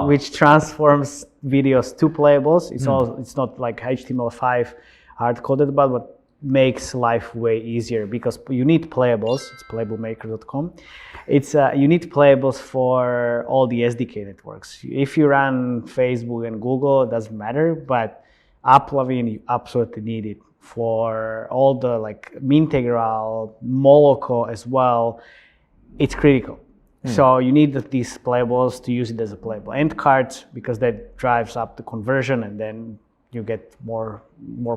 which transforms videos to playables. It's not like HTML5 hard-coded, but makes life way easier because you need playables. It's playablemaker.com. You need playables for all the SDK networks. If you run Facebook and Google, it doesn't matter, but Applavin, you absolutely need it for all the like Mintegral, Moloko as well. It's critical. So you need these playables to use it as a playable end card because that drives up the conversion and then you get more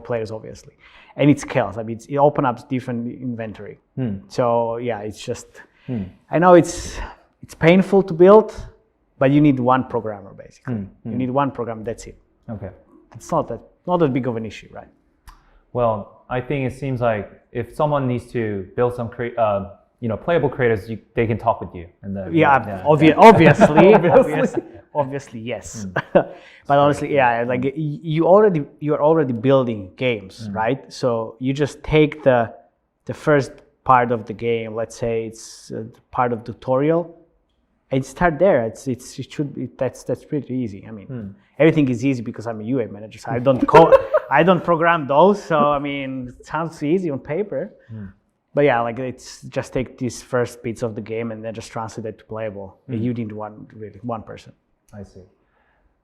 players, obviously. And it scales. I mean, it opens up different inventory. So yeah, it's just, I know it's painful to build, but you need one programmer basically. You need one program, that's it. Okay. It's not that big of an issue, right? Well, I think it seems like if someone needs to build some playable creators, they can talk with you. And obviously, yes. But honestly, yeah, like you're already building games, right? So you just take the first part of the game. Let's say it's part of the tutorial, and start there. That's pretty easy. I mean, everything is easy because I'm a UA manager. So I don't I don't program those. So I mean, it sounds easy on paper. But yeah, like it's just take these first bits of the game and then just translate it to playable. You need one person. I see.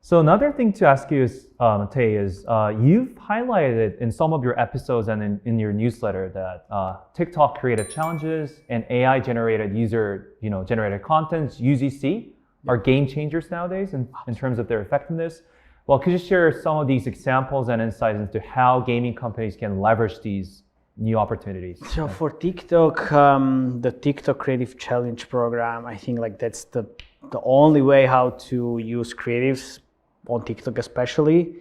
So another thing to ask you is, Matej, is you've highlighted in some of your episodes and in your newsletter that TikTok creative challenges and AI generated generated content, UGC, are game changers nowadays in terms of their effectiveness. Well, could you share some of these examples and insights into how gaming companies can leverage these new opportunities? So for TikTok, the TikTok Creative Challenge program, I think like that's the only way how to use creatives on TikTok, especially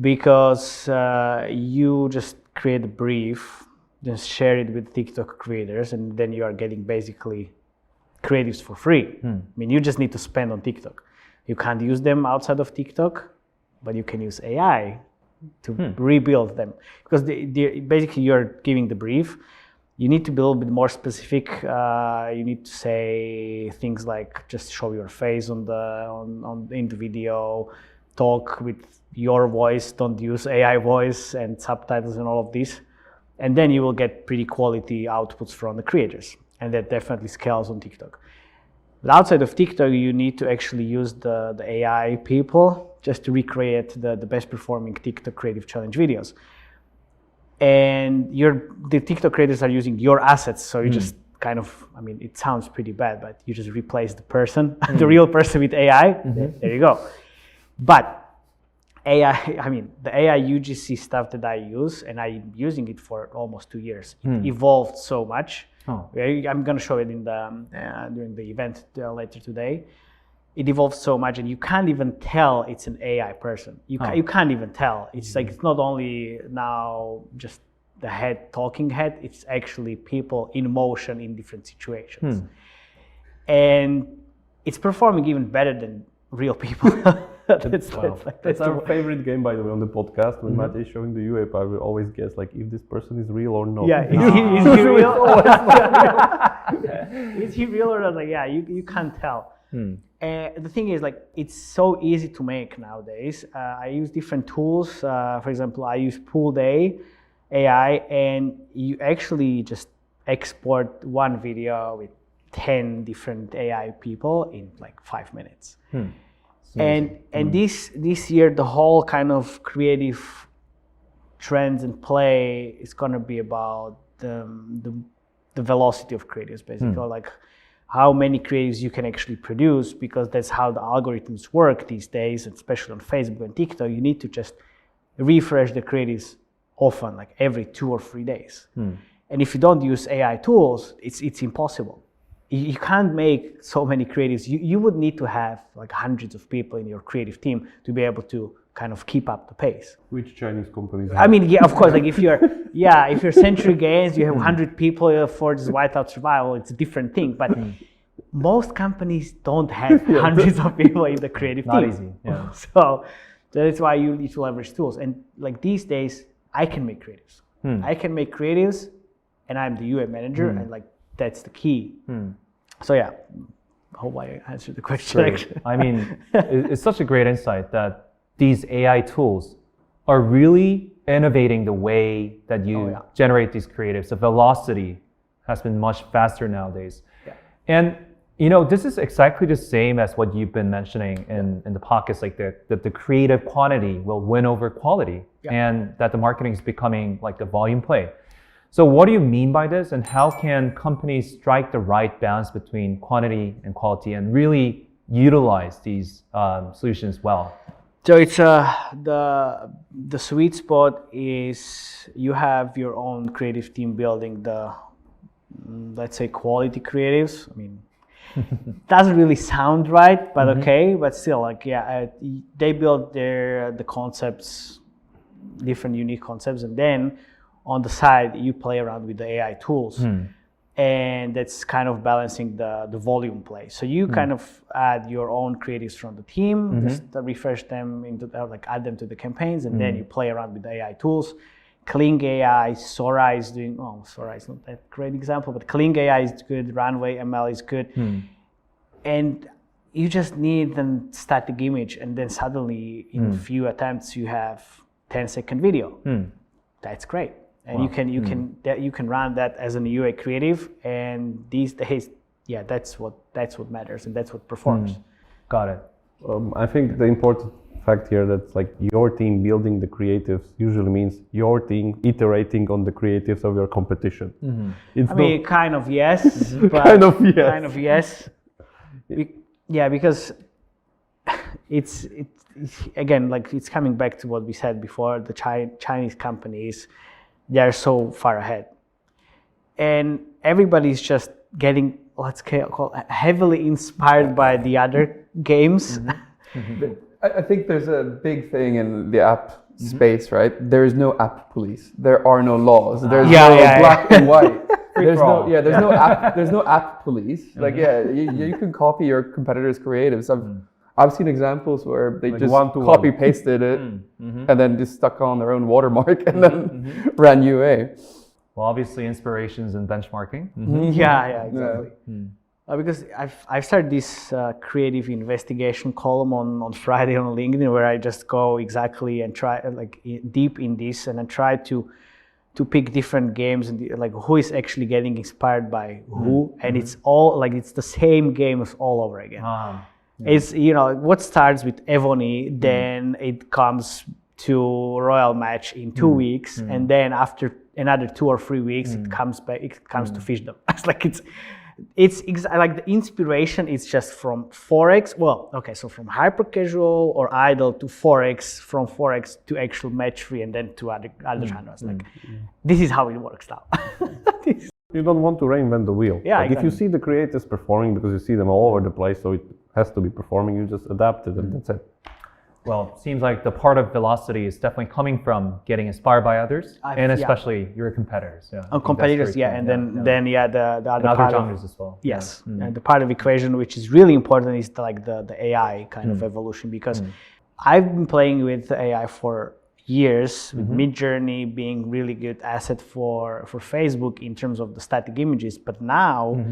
because you just create a brief, just share it with TikTok creators, and then you are getting basically creatives for free. I mean, you just need to spend on TikTok. You can't use them outside of TikTok, but you can use AI to rebuild them because basically you're giving the brief. You need to be a little bit more specific. You need to say things like just show your face in the video, talk with your voice, don't use AI voice and subtitles and all of this. And then you will get pretty quality outputs from the creators. And that definitely scales on TikTok. But outside of TikTok, you need to actually use the AI people just to recreate the best performing TikTok Creative Challenge videos. And the TikTok creators are using your assets, so you just kind of, I mean, it sounds pretty bad, but you just replace the person, the real person with AI, there you go. But AI, I mean, the AI UGC stuff that I use, and I'm using it for almost 2 years, it evolved so much. I'm gonna show it during the event later today. It evolves so much, and you can't even tell it's an AI person. You can't even tell. It's like it's not only now just the talking head. It's actually people in motion in different situations, and it's performing even better than real people. That's our favorite game, by the way, on the podcast. When Matej is showing the UA part, we always guess like if this person is real or not. Yeah, is he real? Is he real or not? Like, yeah, you can't tell. The thing is, like, it's so easy to make nowadays. I use different tools. For example, I use Pooled AI, and you actually just export one video with 10 different AI people in like 5 minutes. And this year, the whole kind of creative trends and play is gonna be about the velocity of creatives, basically, or like how many creatives you can actually produce, because that's how the algorithms work these days, especially on Facebook and TikTok. You need to just refresh the creatives often, like every 2 or 3 days. And if you don't use AI tools, it's impossible. You can't make so many creatives. You would need to have like hundreds of people in your creative team to be able to kind of keep up the pace. Which Chinese companies? I mean, yeah, of course. Like if you're Century Games, you have 100 people for this whiteout survival. It's a different thing. But most companies don't have hundreds of people in the creative team. Not easy. Yeah. So that's why you need to leverage tools. And like these days, I can make creatives. I can make creatives, and I'm the UA manager, and like that's the key. So yeah, I hope I answered the question. Great. I mean, it's such a great insight that these AI tools are really innovating the way that you generate these creatives. The velocity has been much faster nowadays. Yeah. And you know, this is exactly the same as what you've been mentioning in the podcast, like that the creative quantity will win over quality, and that the marketing is becoming like a volume play. So what do you mean by this, and how can companies strike the right balance between quantity and quality and really utilize these solutions well? So it's the sweet spot is you have your own creative team building the, let's say, quality creatives. I mean, doesn't really sound right, but okay. But still, like they build the concepts, different unique concepts, and then on the side you play around with the AI tools, and that's kind of balancing the volume play. So you kind of add your own creatives from the team, just refresh them into like add them to the campaigns, and then you play around with the AI tools. Kling AI, Sora is doing, Sora is not that great example, but Kling AI is good, Runway ML is good. And you just need a static image, and then suddenly in a few attempts you have 10-second video. That's great. And you can run that as an UA creative, and these days, that's what matters, and that's what performs. Got it. I think the important fact here that's like your team building the creatives usually means your team iterating on the creatives of your competition. Kind of yes, but kind of yes. Kind of yes. Because it's again, like it's coming back to what we said before. The Chinese companies, they're so far ahead, and everybody's just getting, let's call it, heavily inspired by the other games. I think there's a big thing in the app space, right? There is no app police. There are no laws. There's no black and white. There's no app police. Like you can copy your competitors' creatives. I've seen examples where they like just copy pasted it and then just stuck on their own watermark and then ran UA. Well, obviously inspirations and benchmarking. Yeah, exactly. Because I've started this creative investigation column on Friday on LinkedIn, where I just go exactly and try deep in this, and I try to pick different games and like who is actually getting inspired by who, and it's all like it's the same games all over again. It's what starts with Evony, then it comes to Royal Match in 2 weeks, and then after another 2 or 3 weeks it comes back. It comes to Fishdom. It's like it's like the inspiration is just from Forex. Well, okay, so from hyper casual or idle to Forex, from Forex to actual match free, and then to other genres. Like this is how it works now. You don't want to reinvent the wheel. Yeah, like exactly. If you see the creators performing because you see them all over the place, so it has to be performing. You just adapt it, and that's it. Well, seems like the part of velocity is definitely coming from getting inspired by others, and especially your competitors. Competitors, and then the other part genres as well. Yes, and the part of equation which is really important is the AI kind of evolution, because I've been playing with AI for years, with Midjourney being really good asset for Facebook in terms of the static images, but now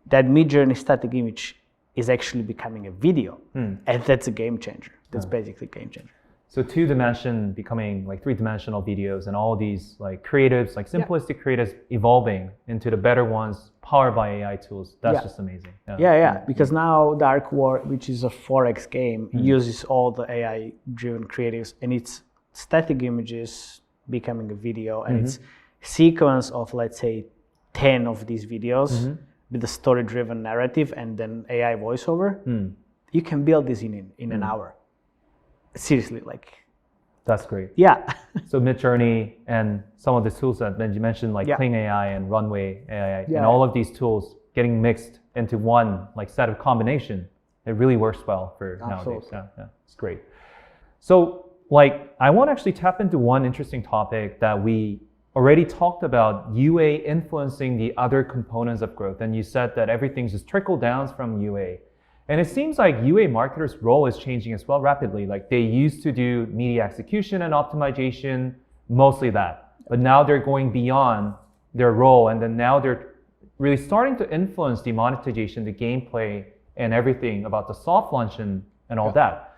that Midjourney static image is actually becoming a video, and that's a game changer. That's basically a game changer. So 2-dimension becoming like 3-dimensional videos, and all these like creatives, like simplistic creatives evolving into the better ones powered by AI tools. That's just amazing. Because now Dark War, which is a Forex game, uses all the AI-driven creatives, and it's static images becoming a video, and it's sequence of, let's say, 10 of these videos with a story-driven narrative and then AI voiceover. You can build this in an hour. Seriously, like That's great. Yeah. So Midjourney and some of the tools that you mentioned, like Clean AI and Runway AI, and all of these tools getting mixed into one like set of combination, it really works well for nowadays. Yeah, it's great. So like I want to actually tap into one interesting topic that we already talked about, UA influencing the other components of growth. And you said that everything's just trickle down from UA. And it seems like UA marketers' role is changing as well rapidly. Like they used to do media execution and optimization, mostly that. But now they're going beyond their role. And then now they're really starting to influence the monetization, the gameplay, and everything about the soft launch and all that.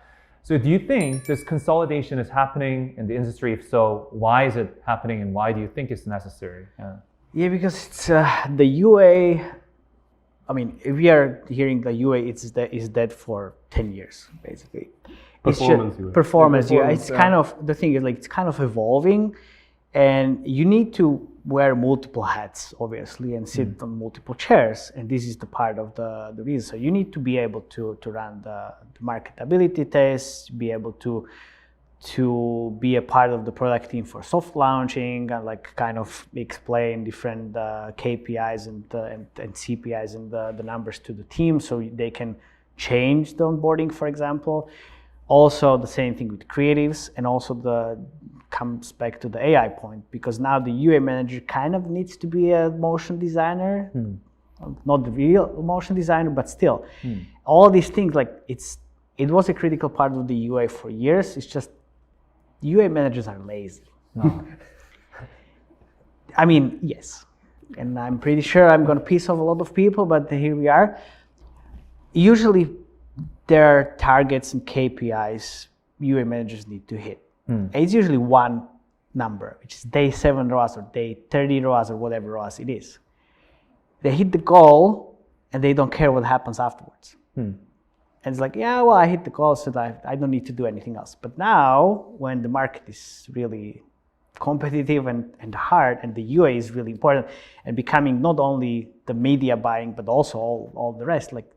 So do you think this consolidation is happening in the industry? If so, why is it happening and why do you think it's necessary? Yeah, because it's the UA. I mean, if we are hearing the UA, is dead for 10 years, basically. Performance UA. It's kind of, the thing is like, it's kind of evolving and you need to wear multiple hats, obviously, and sit on multiple chairs. And this is the part of the reason. So you need to be able to run the marketability tests, be able to be a part of the product team for soft launching and like kind of explain different KPIs and CPIs and the numbers to the team so they can change the onboarding, for example. Also the same thing with creatives, and also comes back to the AI point, because now the UA manager kind of needs to be a motion designer, not the real motion designer, but still. All these things, like it was a critical part of the UA for years. It's just UA managers are lazy. I mean, yes. And I'm pretty sure I'm going to piss off a lot of people, but here we are. Usually there are targets and KPIs UA managers need to hit. It's usually one number, which is day 7 ROAS or day 30 ROAS or whatever ROAS it is. They hit the goal and they don't care what happens afterwards. And it's like, yeah, well, I hit the goal, so I don't need to do anything else. But now, when the market is really competitive and hard, and the UA is really important, and becoming not only the media buying, but also all the rest, like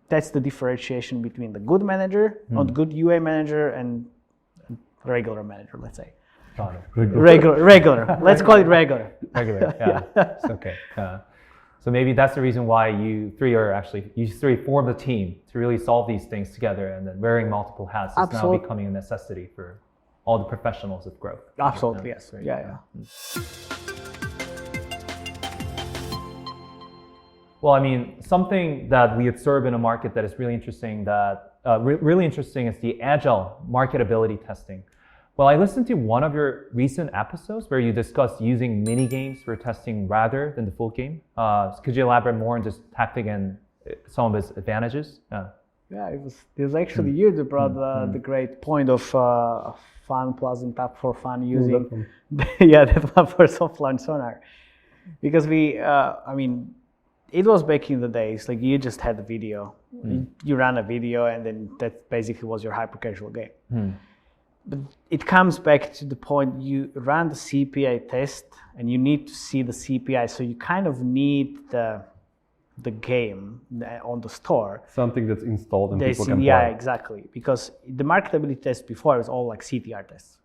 that's the differentiation between the good manager, not good UA manager, and regular manager, let's say. Got it. Regular. Let's call it regular. Regular, yeah. It's okay. So maybe that's the reason why you three formed a team to really solve these things together, and then wearing multiple hats is now becoming a necessity for all the professionals of growth. Absolutely, yes. Yeah. Well, I mean, something that we observe in a market that is really interesting is the agile marketability testing. Well, I listened to one of your recent episodes where you discussed using mini games for testing rather than the full game. Could you elaborate more on this tactic and some of its advantages? Yeah, it was actually you that brought the great point of fun plus and tap for fun using that one for soft launch sonar, because it was back in the days, like you just had a video, you ran a video, and then that basically was your hyper casual game. But it comes back to the point, you run the CPI test and you need to see the CPI, so you kind of need the game on the store. Something that's installed and people can play. Yeah, exactly. Because the marketability test before was all like CTR tests.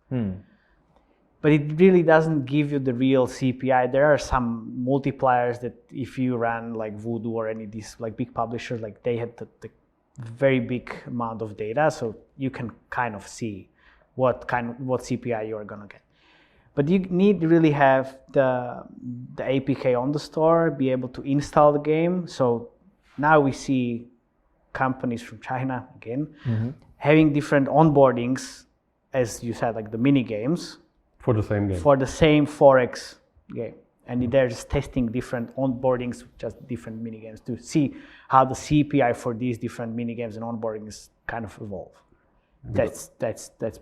But it really doesn't give you the real CPI. There are some multipliers that if you run like Voodoo or any of these like big publishers, like they had the very big amount of data, so you can kind of see what CPI you are gonna get. But you need to really have the APK on the store, be able to install the game. So now we see companies from China again having different onboardings, as you said, like the mini games for the same game, for the same Forex game, and they're just testing different onboardings, just different mini games, to see how the CPI for these different mini games and onboardings kind of evolve. That's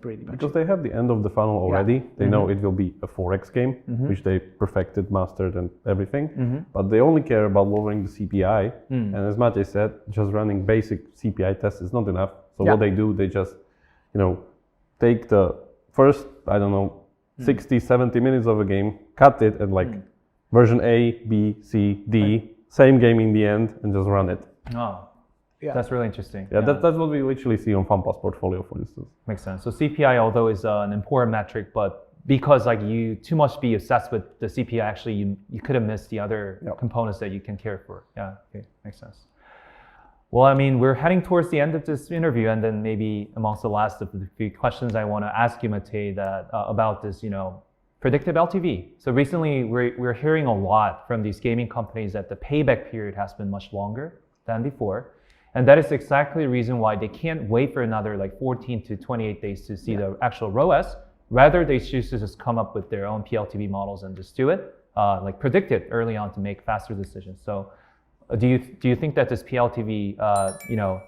pretty much because they have the end of the funnel already. They know it will be a Forex game, which they perfected, mastered, and everything. But they only care about lowering the CPI. And as Matej said, just running basic CPI tests is not enough. So what they do, they just, take the first, 60, 70 minutes of a game, cut it, and like version A, B, C, D, same game in the end, and just run it. Yeah. That's really interesting. Yeah, that's what we literally see on FunPass portfolio, for instance. Makes sense. So CPI, although is an important metric, but because like you too much be obsessed with the CPI, actually you could have missed the other components that you can care for. Yeah, okay, makes sense. Well, I mean, we're heading towards the end of this interview, and then maybe amongst the last of the few questions I want to ask you, Matej, that about this, predictive LTV. So recently, we're hearing a lot from these gaming companies that the payback period has been much longer than before, and that is exactly the reason why they can't wait for another like 14 to 28 days to see the actual ROAS. Rather, they choose to just come up with their own PLTV models and just do it, like predict it early on to make faster decisions. So. Do you think that this PLTV,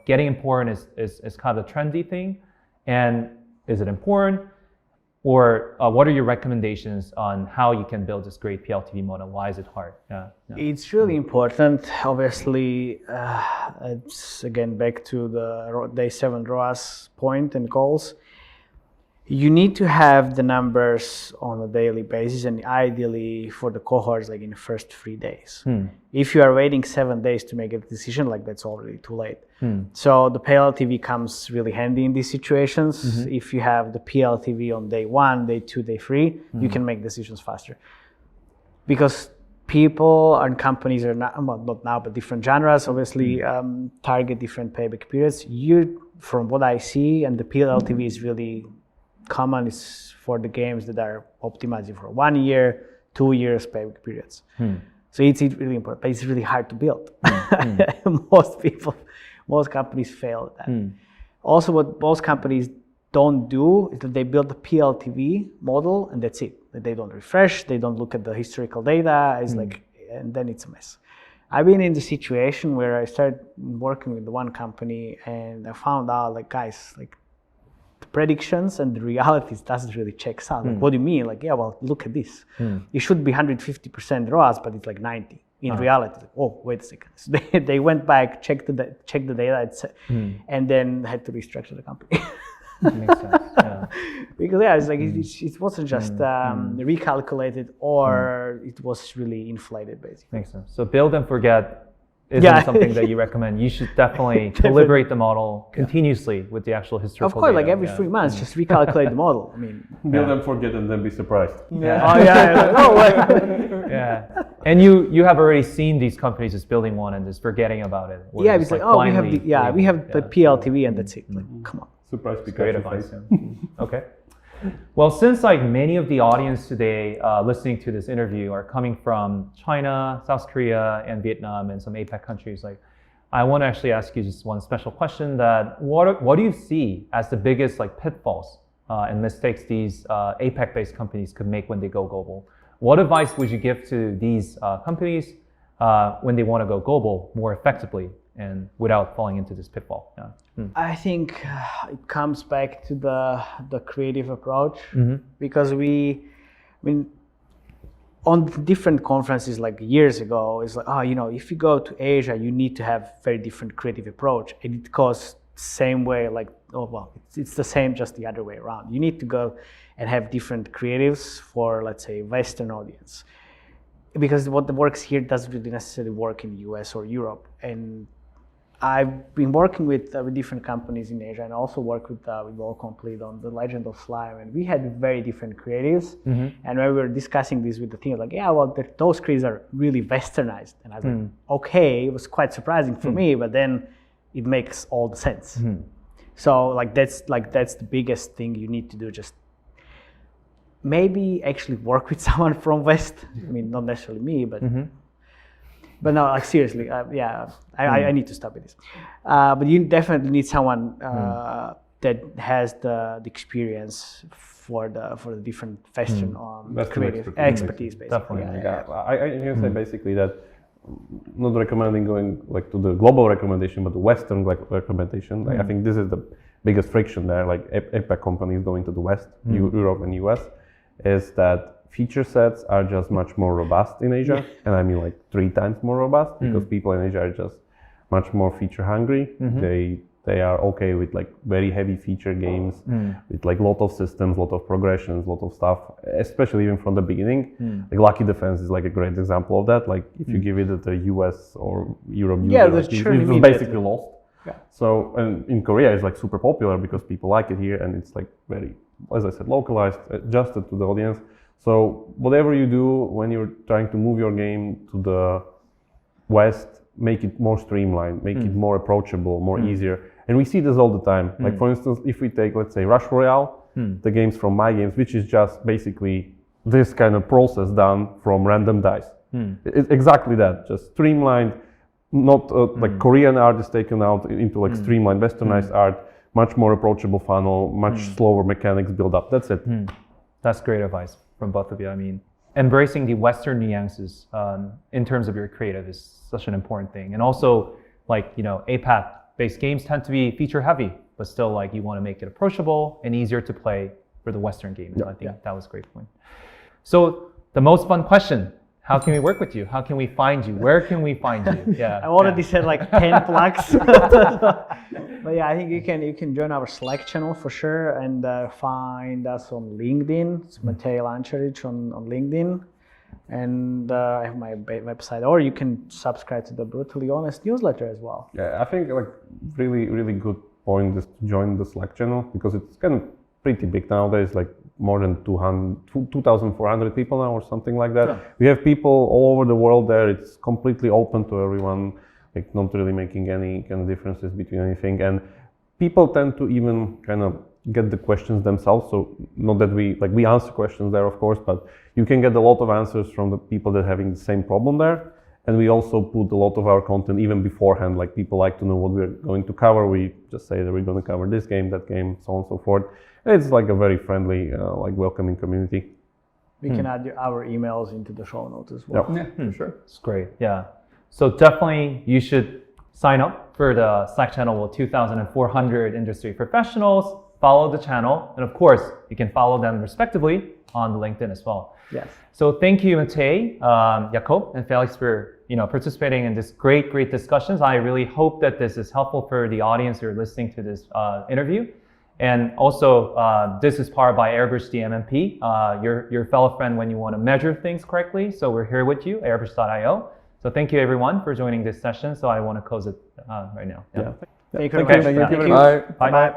getting important is kind of a trendy thing, and is it important, or what are your recommendations on how you can build this great PLTV model? Why is it hard? Yeah. It's really important. Obviously, it's again back to the day 7 ROAS point and goals. You need to have the numbers on a daily basis, and ideally for the cohorts, like in the first 3 days. If you are waiting 7 days to make a decision, like that's already too late. So the PLTV comes really handy in these situations. If you have the PLTV on day 1, day 2, day 3, you can make decisions faster. Because people and companies are not now, but different genres obviously target different payback periods. From what I see, and the PLTV is really common is for the games that are optimizing for 1 year, 2 years payback periods. So it's really important, but it's really hard to build. Most companies fail at that. Also, what most companies don't do is that they build a PLTV model and that's it. They don't refresh, they don't look at the historical data. It's and then it's a mess. I've been in the situation where I started working with one company and I found out, like, guys, like, the predictions and the realities doesn't really check out. Like, what do you mean? Like, yeah, well, look at this. It should be 150% ROAS, but it's like 90. In reality, like, oh, wait a second. So they went back, checked the data, and then had to restructure the company. Makes sense. Yeah. Because it's like it wasn't just recalculated, or it was really inflated, basically. Makes sense. So build and forget isn't something that you recommend. You should definitely calibrate the model continuously with the actual historical data. Of course, data. like every 3 months, just recalculate the model. I mean, build and forget and then be surprised. And you have already seen these companies just building one and just forgetting about it. It's like, we have the PLTV and that's it. Like, come on. Surprise, great advice. Okay. Well, since like many of the audience today listening to this interview are coming from China, South Korea, and Vietnam, and some APAC countries, like I want to actually ask you just one special question: that what do you see as the biggest like pitfalls and mistakes these APAC-based companies could make when they go global? What advice would you give to these companies when they want to go global more effectively and without falling into this pitfall? I think it comes back to the creative approach, because on different conferences like years ago, it's like, if you go to Asia, you need to have very different creative approach, and it goes same way, like, it's the same, just the other way around. You need to go and have different creatives for, let's say, Western audience, because what works here doesn't really necessarily work in the US or Europe. And I've been working with different companies in Asia, and also work with All Complete on the Legend of Slime, and we had very different creatives. And when we were discussing this with the team, like, those creatives are really Westernized, and I was like, okay, it was quite surprising for me, but then it makes all the sense. So that's the biggest thing you need to do. Just maybe actually work with someone from West. I mean, not necessarily me, but. But no, like seriously, I need to stop with this. But you definitely need someone that has the experience for the different Western creative expertise, basically. Definitely, I can say basically that not recommending going like to the global recommendation, but the Western recommendation. Like, I think this is the biggest friction there. Like APAC companies going to the West, Europe and US, is that feature sets are just much more robust in Asia, and I mean like 3 times more robust, because people in Asia are just much more feature hungry. They are okay with like very heavy feature games with like lot of systems, lot of progressions, lot of stuff, especially even from the beginning. Like Lucky Defense is like a great example of that. Like if you give it to the US or Europe, it's basically lost. Yeah. So, and in Korea it's like super popular because people like it here, and it's like very, as I said, localized, adjusted to the audience. So whatever you do when you're trying to move your game to the West, make it more streamlined, make it more approachable, more easier. And we see this all the time. Like for instance, if we take, let's say, Rush Royale, the games from My Games, which is just basically this kind of process done from random dice. It's exactly that, just streamlined, not like Korean art is taken out into like streamlined, westernized art, much more approachable funnel, much slower mechanics build up. That's it. That's great advice from both of you. I mean, embracing the Western nuances in terms of your creative is such an important thing. And also, like, you know, APAC-based games tend to be feature heavy, but still, like, you want to make it approachable and easier to play for the Western gamers. I think that was a great point. So the most fun question: how can we work with you? How can we find you? Where can we find you? Yeah. I already said like 10 plugs. But yeah, I think you can join our Slack channel for sure, and find us on LinkedIn. It's Matej Lančarić on LinkedIn. And I have my website, or you can subscribe to the Brutally Honest newsletter as well. Yeah, I think like really good point is to join the Slack channel, because it's kind of pretty big nowadays, like more than 2,400 people now or something like that. Yeah. We have people all over the world there. It's completely open to everyone, like not really making any kind of differences between anything. And people tend to even kind of get the questions themselves. So not that we answer questions there, of course, but you can get a lot of answers from the people that are having the same problem there. And we also put a lot of our content even beforehand, like people like to know what we're going to cover. We just say that we're going to cover this game, that game, so on and so forth. And it's like a very friendly, like welcoming community. We can add our emails into the show notes as well. Yeah, for sure. It's great. Yeah. So definitely you should sign up for the Slack channel with 2,400 industry professionals. Follow the channel, and of course, you can follow them respectively on the LinkedIn as well. Yes. So thank you, Matej, Jakub, and Felix for participating in this great discussions. I really hope that this is helpful for the audience who are listening to this interview. And also, this is powered by Airbridge DMMP, your fellow friend when you want to measure things correctly. So we're here with you, airbridge.io. So thank you, everyone, for joining this session. So I want to close it right now. Yeah. Thank you. Thank you. Bye. Bye.